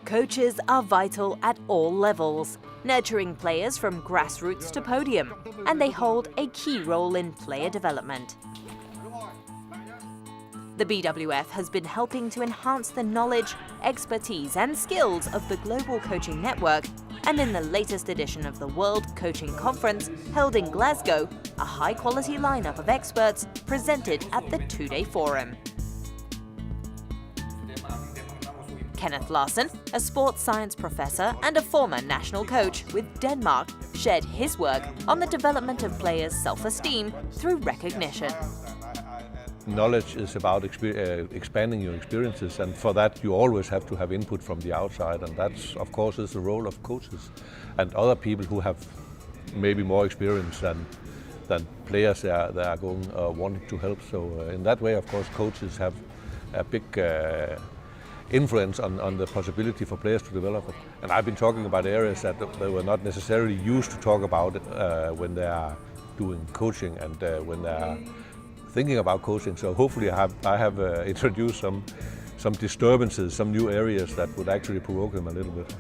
Coaches are vital at all levels, nurturing players from grassroots to podium, and they hold a key role in player development. The BWF has been helping to enhance the knowledge, expertise and skills of the global coaching network, and in the latest edition of the World Coaching Conference held in Glasgow, a high-quality lineup of experts presented at the two-day forum. Kenneth Larsen, a sports science professor and a former national coach with Denmark, shared his work on the development of players' self-esteem through recognition. Knowledge is about expanding your experiences, and for that you always have to have input from the outside, and that's of course is the role of coaches and other people who have maybe more experience than players that are going wanting to help. So in that way, of course, coaches have a big influence on the possibility for players to develop it. And I've been talking about areas that they were not necessarily used to talk about when they are doing coaching and when they are thinking about coaching. So hopefully I have introduced some disturbances, some new areas that would actually provoke them a little bit.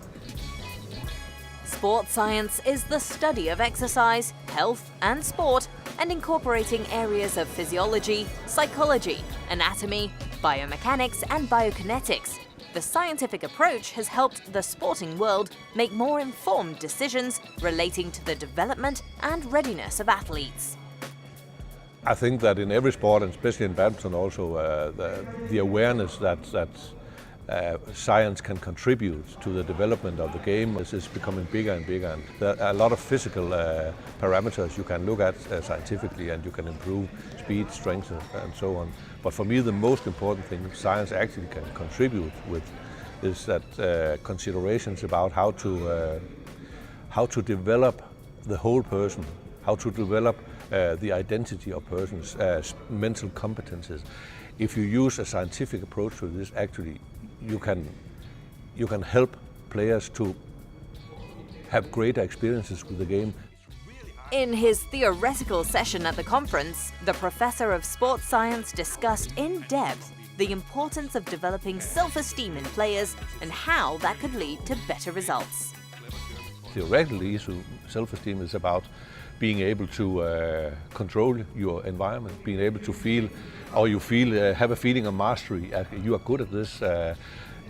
Sports science is the study of exercise, health and sport, and incorporating areas of physiology, psychology, anatomy, biomechanics and biokinetics. The scientific approach has helped the sporting world make more informed decisions relating to the development and readiness of athletes. I think that in every sport, and especially in badminton also, the awareness that science can contribute to the development of the game is becoming bigger and bigger. And there are a lot of physical parameters you can look at scientifically, and you can improve speed, strength and so on. But for me the most important thing science actually can contribute with is that considerations about how to develop the whole person, how to develop the identity of persons, mental competences. If you use a scientific approach to this, actually you can help players to have greater experiences with the game. In his theoretical session at the conference, the professor of sports science discussed in depth the importance of developing self-esteem in players and how that could lead to better results. Theoretically, self-esteem is about being able to control your environment, being able to feel, or have a feeling of mastery. You are good at this.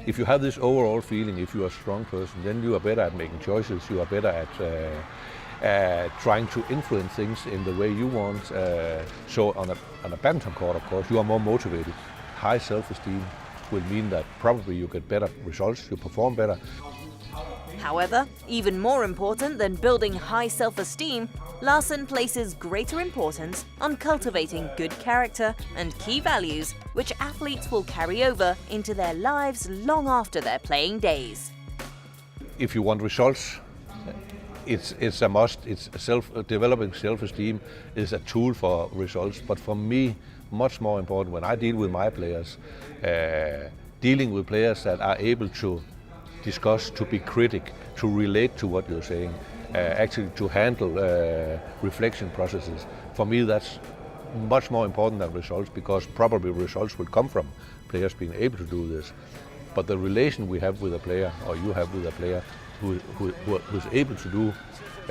If you have this overall feeling, if you are a strong person, then you are better at making choices. You are better at trying to influence things in the way you want. So on a badminton court, of course, you are more motivated. High self-esteem will mean that probably you get better results, you perform better. However, even more important than building high self-esteem, Larsen places greater importance on cultivating good character and key values which athletes will carry over into their lives long after their playing days. If you want results, it's a must. Developing self-esteem is a tool for results, but for me, much more important when I deal with my players, dealing with players that are able to discuss, to be critic, to relate to what you're saying, actually to handle reflection processes. For me, that's much more important than results, because probably results will come from players being able to do this. But the relation we have with a player, or you have with a player who's able to do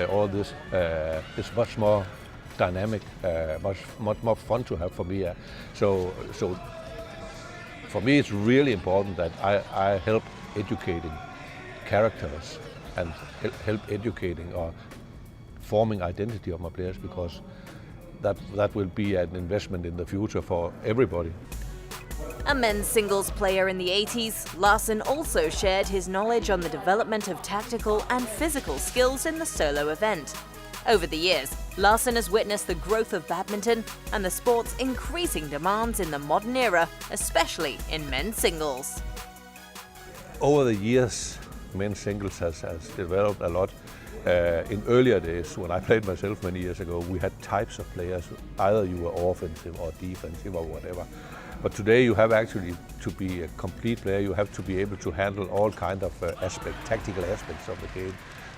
all this, is much more dynamic, much more fun to have for me. So for me, it's really important that I help educating characters and help educating or forming identity of my players, because that will be an investment in the future for everybody. A men's singles player in the 80s, Larsen also shared his knowledge on the development of tactical and physical skills in the solo event. Over the years, Larsen has witnessed the growth of badminton and the sport's increasing demands in the modern era, especially in men's singles. Over the years, men's singles has developed a lot. In earlier days, when I played myself many years ago, we had types of players. Either you were offensive or defensive or whatever. But today you have actually, to be a complete player, you have to be able to handle all kinds of tactical aspects of the game.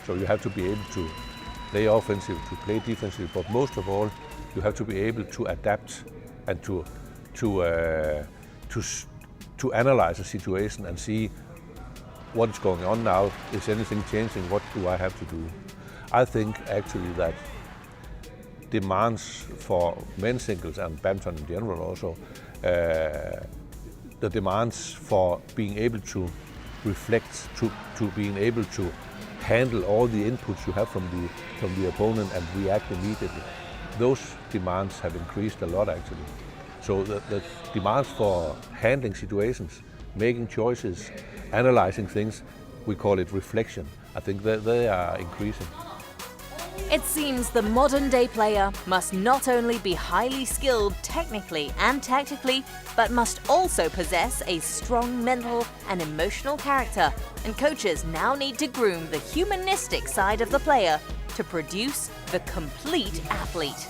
So you have to be able to play offensive, to play defensive, but most of all, you have to be able to adapt and to analyze a situation and see what's going on now, is anything changing, what do I have to do? I think actually that demands for men's singles and badminton in general also, the demands for being able to reflect, to being able to handle all the inputs you have from the opponent and react immediately. Those demands have increased a lot actually. So the demands for handling situations, making choices, analyzing things, we call it reflection. I think that they are increasing. It seems the modern-day player must not only be highly skilled technically and tactically, but must also possess a strong mental and emotional character. And coaches now need to groom the humanistic side of the player to produce the complete athlete.